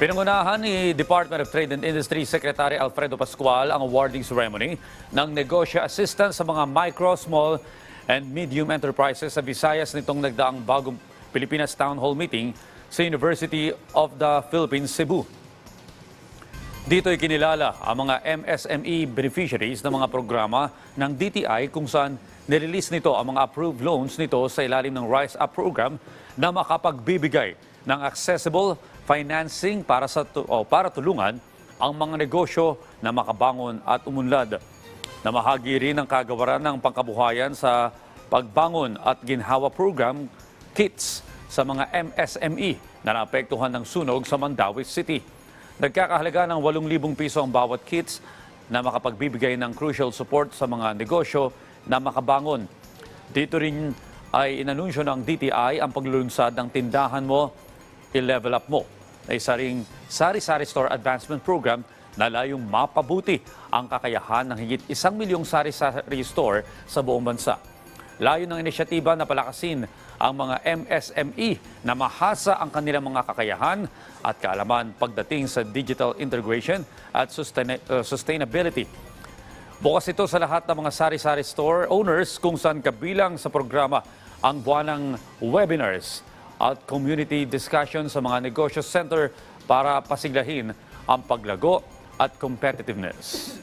Pinangunahan ni Department of Trade and Industry Secretary Alfredo Pascual ang awarding ceremony ng negosyo assistance sa mga micro, small, and medium enterprises sa Visayas nitong nagdaang bagong Pilipinas Town Hall Meeting sa University of the Philippines, Cebu. Dito ay kinilala ang mga MSME beneficiaries ng mga programa ng DTI kung saan nirelease nito ang mga approved loans nito sa ilalim ng Rise Up program na makapagbibigay ng accessible financing para tulungan ang mga negosyo na makabangon at umunlad. Namahagi rin ang kagawaran ng pangkabuhayan sa pagbangon at ginhawa program kits sa mga MSME na naapektuhan ng sunog sa Mandaue City. Nagkakahalaga ng 8,000 piso ang bawat kits na makapagbibigay ng crucial support sa mga negosyo na makabangon. Dito rin ay inanunsyo ng DTI ang paglulunsad ng Tindahan Mo, I-Level Up Mo, na isa ring Sari-Sari Store Advancement Program na layong mapabuti ang kakayahan ng higit 1 milyong sari-sari store sa buong bansa. Layo ng inisyatiba na palakasin ang mga MSME na mahasa ang kanilang mga kakayahan at kaalaman pagdating sa digital integration at sustainability. Bukas ito sa lahat ng mga sari-sari store owners kung saan kabilang sa programa ang buwanang webinars at community discussion sa mga negosyo center para pasiglahin ang paglago at competitiveness.